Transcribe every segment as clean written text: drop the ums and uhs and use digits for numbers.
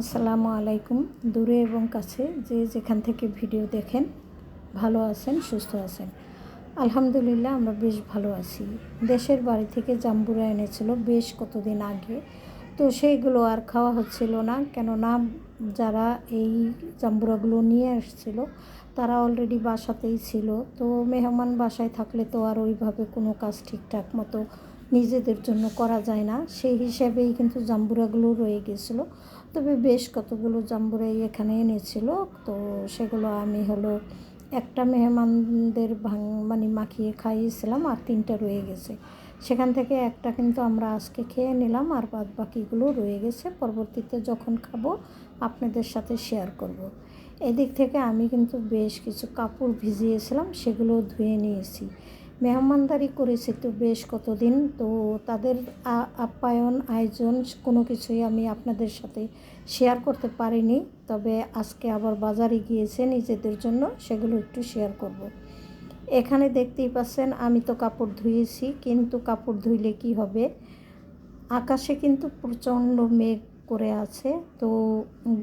আসসালামু আলাইকুম। দূরে এবং কাছে যে যেখান থেকে ভিডিও দেখেন, ভালো আছেন, সুস্থ আছেন? আলহামদুলিল্লাহ, আমরা বেশ ভালো আছি। দেশের বাড়ি থেকে জাম্বুরা এনেছিল বেশ কতদিন আগে, তো সেইগুলো আর খাওয়া হচ্ছিল না, কেননা যারা এই জাম্বুরাগুলো নিয়ে আসছিল তারা অলরেডি বাসাতেই ছিল। তো মেহমান বাসায় থাকলে তো আর ওইভাবে কোনো কাজ ঠিকঠাক মতো নিজেদের জন্য করা যায় না, সেই হিসাবেই কিন্তু জাম্বুরাগুলো রয়ে গেছিলো। তবে বেশ কতগুলো জাম্বুরাই এখানে এনেছিল, তো সেগুলো আমি একটা মেহমানদের মাখিয়ে খাইয়েছিলাম, আর 3টা রয়ে গেছে। সেখান থেকে একটা কিন্তু আমরা আজকে খেয়ে নিলাম, আর বাদ বাকিগুলো রয়ে গেছে। পরবর্তীতে যখন খাবো আপনাদের সাথে শেয়ার করব। এদিক থেকে আমি কিন্তু বেশ কিছু কাপড় ভিজিয়েছিলাম, সেগুলো ধুয়ে নিয়েছি। মেহমানদারি করেছি তো বেশ কতদিন, তো তাদের আপ্যায়ন আয়োজন কোনো কিছুই আমি আপনাদের সাথে শেয়ার করতে পারিনি। তবে আজকে আবার বাজারে গিয়েছে নিজেদের জন্য, সেগুলো একটু শেয়ার করব। এখানে দেখতেই পাচ্ছেন আমি তো কাপড় ধুয়েছি, কিন্তু কাপড় ধুইলে কি হবে, আকাশে কিন্তু প্রচণ্ড মেঘ করে আছে। তো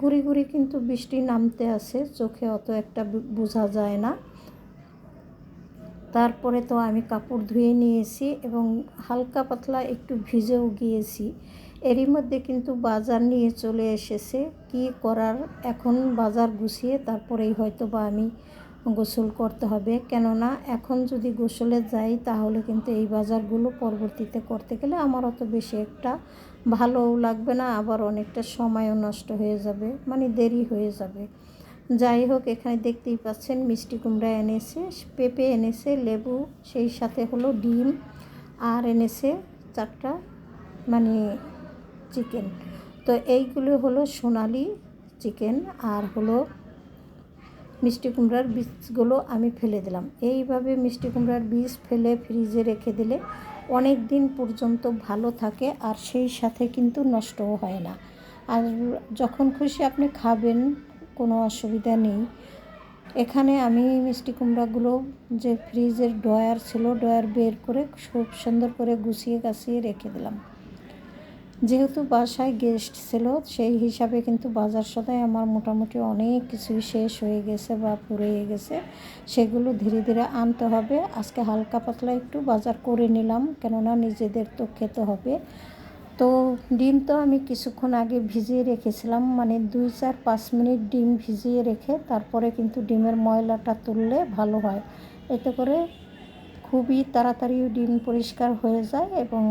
গুড়ি গুড়ি কিন্তু বৃষ্টি নামতে আছে, চোখে অত একটা বোঝা যায় না। তারপরে তো আমি কাপড় ধুয়ে নিয়েছি এবং হালকা পাতলা একটু ভিজেও গিয়েছি। এরই মধ্যে কিন্তু বাজার নিয়ে চলে এসেছে। কি করার, এখন বাজার গুছিয়ে তারপরেই হয়তো বা আমি গোসল করতে হবে, কেননা এখন যদি গোসলে যাই তাহলে কিন্তু এই বাজারগুলো পরবর্তীতে করতে গেলে আমার অত বেশি একটা ভালোও লাগবে না, আবার অনেকটা সময়ও নষ্ট হয়ে যাবে, দেরি হয়ে যাবে। যাই হোক, এখানে দেখতেই পাচ্ছেন মিষ্টি কুমড়া এনেছে, পেঁপে এনেছে, লেবু, সেই সাথে ডিম, আর এনেছে 4টা চিকেন। তো এইগুলো সোনালি চিকেন, আর মিষ্টি কুমড়ার বীজগুলো আমি ফেলে দিলাম। এইভাবে মিষ্টি কুমড়ার বীজ ফেলে ফ্রিজে রেখে দিলে অনেক দিন পর্যন্ত ভালো থাকে, আর সেই সাথে কিন্তু নষ্টও হয় না। আর যখন খুশি আপনি খাবেন, কোনো অসুবিধা নেই। এখানে আমি মিষ্টি কুমড়াগুলো যে ফ্রিজের ড্রয়ার ছিল, ড্রয়ার বের করে খুব সুন্দর করে গুছিয়ে গাছিয়ে রেখে দিলাম। যেহেতু বাসায় গেস্ট ছিল, সেই হিসাবে কিন্তু বাজার সদাই আমার মোটামুটি অনেক কিছুই শেষ হয়ে গেছে বা ফুরিয়ে গেছে। সেগুলো ধীরে ধীরে আনতে হবে। আজকে হালকা পাতলা একটু বাজার করে নিলাম, কেননা নিজেদের তো খেতে হবে। তো ডিম তো আমি কিছুক্ষণ আগে ভিজিয়ে রেখেছিলাম, 2-4-5 মিনিট ডিম ভিজিয়ে রেখে তারপরে কিন্তু ডিমের ময়লাটা তুললে ভালো হয়। এতে করে খুবই তাড়াতাড়ি ডিম পরিষ্কার হয়ে যায় এবং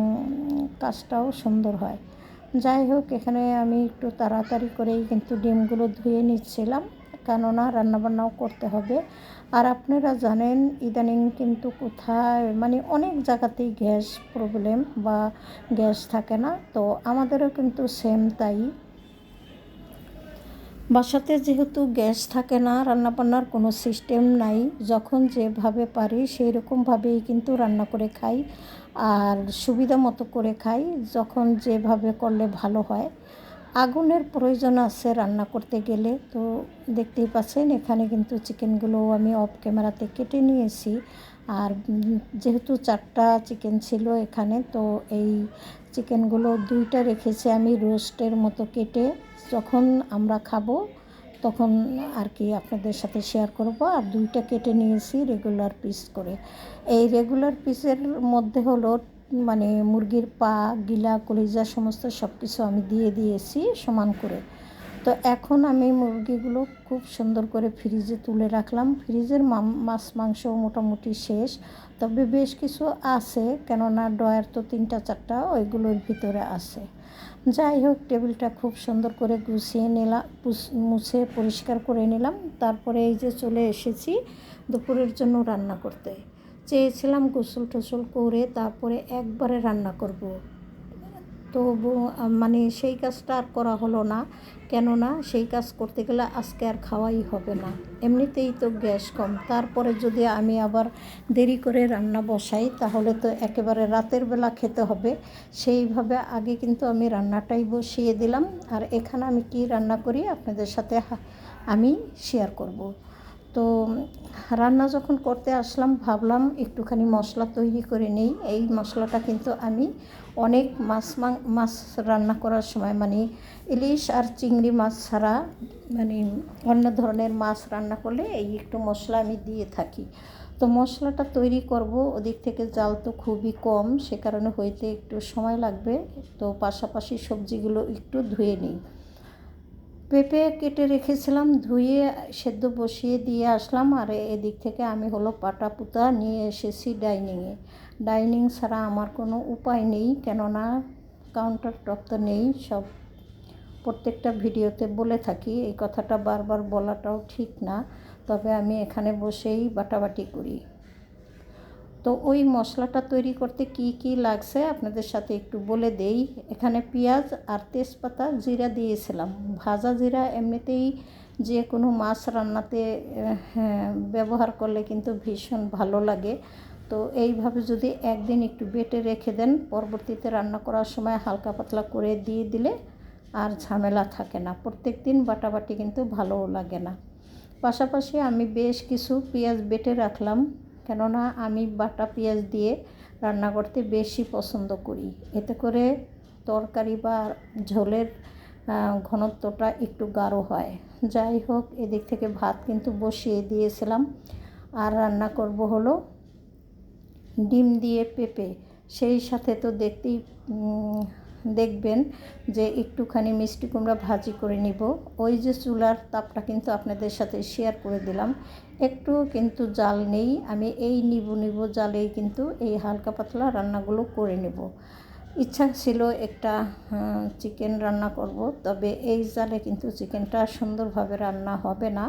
কাজটাও সুন্দর হয়। যাই হোক, এখানে আমি একটু তাড়াতাড়ি করেই কিন্তু ডিমগুলো ধুয়ে নিচ্ছিলাম, কেননা রান্নাবান্নাও করতে হবে। আর আপনারা জানেন ইদানিং কিন্তু কোথায় অনেক জায়গাতেই গ্যাস প্রবলেম বা গ্যাস থাকে না, তো আমাদেরও কিন্তু সেম তাই। বাসাতে যেহেতু গ্যাস থাকে না, রান্নাবান্নার কোনো সিস্টেম নাই, যখন যেভাবে পারি সেই রকমভাবেই কিন্তু রান্না করে খাই, আর সুবিধা মতো করে খাই, যখন যেভাবে করলে ভালো হয়। আগুনের প্রয়োজন আছে রান্না করতে গেলে। তো দেখতেই পাচ্ছেন এখানে কিন্তু চিকেনগুলো আমি অফ ক্যামেরাতে কেটে নিয়েছি। আর যেহেতু 4টা চিকেন ছিল এখানে, তো এই চিকেনগুলো 2টা রেখেছি আমি রোস্টের মতো কেটে, যখন আমরা খাবো তখন আর কি আপনাদের সাথে শেয়ার করব। আর 2টা কেটে নিয়েছি রেগুলার পিস করে। এই রেগুলার পিসের মধ্যে মুরগির পা, গিলা, কলিজা সমস্ত সব কিছু আমি দিয়ে দিয়েছি সমান করে। তো এখন আমি মুরগিগুলো খুব সুন্দর করে ফ্রিজে তুলে রাখলাম। ফ্রিজের মাছ মাংস মোটামুটি শেষ, তবে বেশ কিছু আছে, কেননা ড্রয়ার তো 3-4টা ওইগুলোর ভিতরে আছে। যাই হোক, টেবিলটা খুব সুন্দর করে গুছিয়ে নিলাম, মুছে পরিষ্কার করে নিলাম। তারপরে এই যে চলে এসেছি দুপুরের জন্য রান্না করতে। চেয়েছিলাম গোসল টোসল করে তারপরে একবারে রান্না করব, তো সেই কাজটা আর করা হলো না, কেননা সেই কাজ করতে গেলে আজকে আর খাওয়াই হবে না। এমনিতেই তো গ্যাস কম, তারপরে যদি আমি আবার দেরি করে রান্না বসাই তাহলে তো একেবারে রাতের বেলা খেতে হবে। সেইভাবে আগে কিন্তু আমি রান্নাটাই বসিয়ে দিলাম, আর এখানে আমি কি রান্না করি আপনাদের সাথে আমি শেয়ার করব। তো তো রান্না যখন করতে আসলাম ভাবলাম একটুখানি মশলা তৈরি করে নিই। এই মশলাটা কিন্তু আমি অনেক মাছ রান্না করার সময় মানে ইলিশ আর চিংড়ি মাছ ছাড়া মানে অন্য ধরনের মাছ রান্না করলে এই একটু মশলা আমি দিয়ে থাকি। তো মশলাটা তৈরি করব, ওদিক থেকে জাল তো খুবই কম, সে কারণে হইতে একটু সময় লাগবে। তো পাশাপাশি সবজিগুলো একটু ধুয়ে নিই। পেঁপে কেটে রেখেছিলাম, ধুয়ে সেদ্ধ বসিয়ে দিয়ে আসলাম। আর এদিক থেকে আমি হলো পাটা পুতা নিয়ে এসেছি ডাইনিং ছাড়া আমার কোনো উপায় নেই, কেননা কাউন্টার টপ তো নেই। সব প্রত্যেকটা ভিডিওতে বলে থাকি, এই কথাটা বারবার বলাটাও ঠিক না, তবে আমি এখানে বসেই বাটাবাটি করি। তো ওই মশলাটা তৈরি করতে কি কি লাগছে আপনাদের সাথে একটু বলে দেই। এখানে পেঁয়াজ আর তেজপাতা জিরা দিয়েছিলাম। ভাজা জিরা এমনিতেই যে কোনো মাছ রান্নাতে ব্যবহার করলে কিন্তু ভীষণ ভালো লাগে। তো এইভাবে যদি একদিন একটু বেটে রেখে দেন, পরবর্তীতে রান্না করার সময় হালকা পাতলা করে দিয়ে দিলে আর ঝামেলা থাকে না। প্রত্যেক দিন বাটাবাটি কিন্তু ভালোও লাগে না। পাশাপাশি আমি বেশ কিছু পেঁয়াজ বেটে রাখলাম, কেননা আমি বাটা পেঁয়াজ দিয়ে রান্না করতে বেশি পছন্দ করি। এতে করে তরকারি বা ঝোলের ঘনত্বটা একটু গাঢ় হয়। যাই হোক, এদিক থেকে ভাত কিন্তু বসিয়ে দিয়েছিলাম। আর রান্না করব হলো ডিম দিয়ে পেঁপে, সেই সাথে তো দেখবেন যে একটুখানি মিষ্টি কুমড়া ভাজি করে নিব। ওই যে চুলার তাপটা কিন্তু আপনাদের সাথে শেয়ার করে দিলাম, একটু কিন্তু জাল নেই। আমি এই নিবু জালেই কিন্তু এই হালকা পাতলা রান্নাগুলো করে নেব। ইচ্ছা ছিল একটা চিকেন রান্না করব, তবে এই জালে কিন্তু চিকেনটা সুন্দরভাবে রান্না হবে না।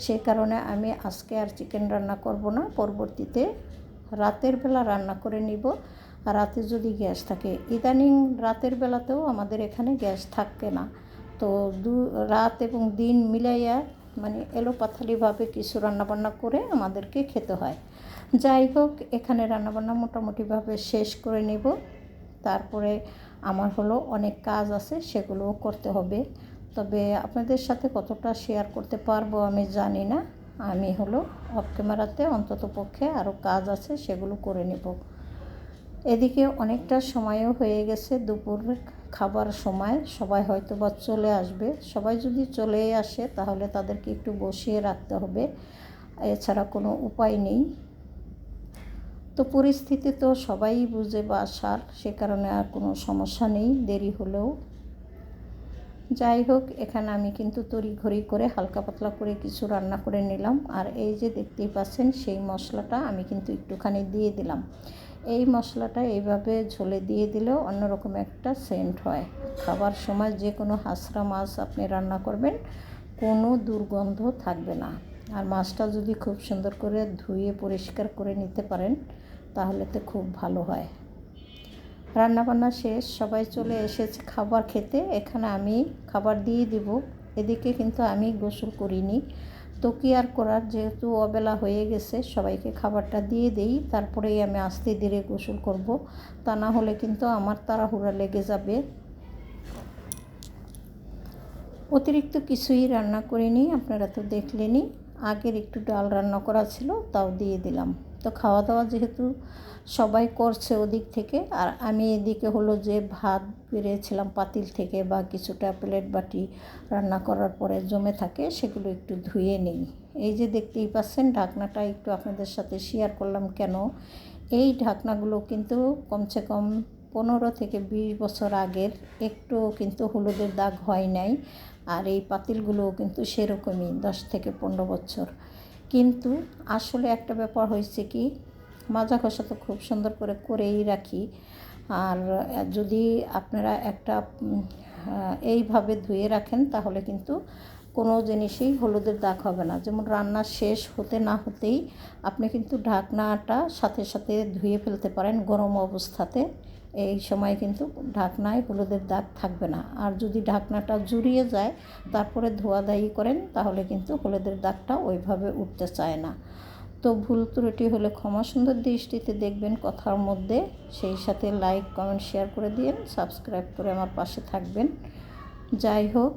সে কারণে আমি আজকে আর চিকেন রান্না করব না, পরবর্তীতে রাতের বেলা রান্না করে নিব। আর রাতে যদি গ্যাস থাকে, ইদানিং রাতের বেলাতেও আমাদের এখানে গ্যাস থাকে না। তো রাত এবং দিন মিলাইয়া মানে এলোপাথালিভাবে কিছু রান্নাবান্না করে আমাদেরকে খেতে হয়। যাই হোক, এখানে রান্নাবান্না মোটামুটিভাবে শেষ করে নেব। তারপরে আমার হলো অনেক কাজ আছে, সেগুলোও করতে হবে। তবে আপনাদের সাথে কতটা শেয়ার করতে পারবো আমি জানি না। আমি হলো অফ ক্যামেরাতে অন্তত পক্ষে আরও কাজ আছে, সেগুলো করে নেব। এদিকে অনেকটা সময়ও হয়ে গেছে, দুপুর খাবার সময়। সবাই হয়তো বা চলে আসবে। সবাই যদি চলে আসে তাহলে তাদেরকে একটু বসিয়ে রাখতে হবে, এছাড়া কোনো উপায় নেই। তো পরিস্থিতি তো সবাই বুঝে বাসার, সে কারণে আর কোনো সমস্যা নেই দেরি হলেও। যাই হোক, এখানে আমি কিন্তু তড়িঘড়ি করে হালকা পাতলা করে কিছু রান্না করে নিলাম। আর এই যে দেখতেই পাচ্ছেন, সেই মশলাটা আমি কিন্তু একটুখানি দিয়ে দিলাম। এই মশলাটা এইভাবে ঝোলে দিয়ে দিলেও অন্যরকম একটা সেন্ট হয়। খাবার সময় যে কোনো হাঁসরা মাছ আপনি রান্না করবেন, কোনো দুর্গন্ধ থাকবে না। আর মাছটা যদি খুব সুন্দর করে ধুয়ে পরিষ্কার করে নিতে পারেন তাহলে তো খুব ভালো হয়। রান্নাবান্না শেষ, সবাই চলে এসেছে খাবার খেতে। এখানে আমি খাবার দিয়ে দিব। এদিকে কিন্তু আমি গোসল করিনি, তো কি আর করার, যেহেতু অবেলা হয়ে গেছে, সবাইকে খাবারটা দিয়ে দেই, তারপরেই আমি আস্তে ধীরে গোসল করব। তা না হলে কিন্তু আমার তাড়াহুড়া লেগে যাবে। অতিরিক্ত কিছুই রান্না করিনি, আপনারা তো দেখলেনই। আগের একটু ডাল রান্না করা ছিল, তাও দিয়ে দিলাম। তো খাওয়া দাওয়া যেহেতু সবাই করছে ওদিক থেকে, আর আমি এদিকে হলো যে ভাত বেড়েছিলাম পাতিল থেকে বা কিছুটা প্লেট বাটি রান্না করার পরে জমে থাকে, সেগুলো একটু ধুয়ে নিই। এই যে দেখতেই পাচ্ছেন, ঢাকনাটা একটু আপনাদের সাথে শেয়ার করলাম কেন, এই ঢাকনাগুলো কিন্তু কমসে কম 15 থেকে 20 বছর আগের, একটু কিন্তু হলুদের দাগ হয় নাই। আর এই পাতিলগুলোও কিন্তু সেরকমই 10 থেকে 15 বছর। কিন্তু আসলে একটা ব্যাপার হয়েছে কি, মাজা ঘষা তো খুব সুন্দর করে করেই রাখি। আর যদি আপনারা একটা এইভাবে ধুয়ে রাখেন তাহলে কিন্তু কোনো জিনিসই হলুদের দাগ হবে না। যেমন রান্না শেষ হতে না হতেই আপনি কিন্তু ঢাকনাটা সাথে সাথে ধুয়ে ফেলতে পারেন গরম অবস্থাতে। এই সময় কিন্তু ঢাকনায় হলুদের দাগ থাকবে না। আর যদি ঢাকনাটা জুড়িয়ে যায় তারপরে ধোয়াধায়ি করেন তাহলে কিন্তু হলুদের দাগটা ওইভাবে উঠতে চায় না। তো ভুল ত্রুটি হলে ক্ষমা সুন্দর দৃষ্টিতে দেখবেন কথার মধ্যে। সেই সাথে লাইক কমেন্ট শেয়ার করে দিন, সাবস্ক্রাইব করে আমার পাশে থাকবেন। যাই হোক,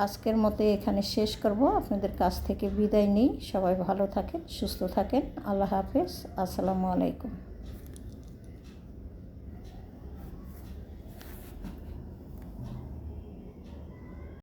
আজকের মতো এখানে শেষ করব, আপনাদের কাছ থেকে বিদায় নিই। সবাই ভালো থাকেন, সুস্থ থাকেন। আল্লাহ হাফেজ। আসসালামু আলাইকুম।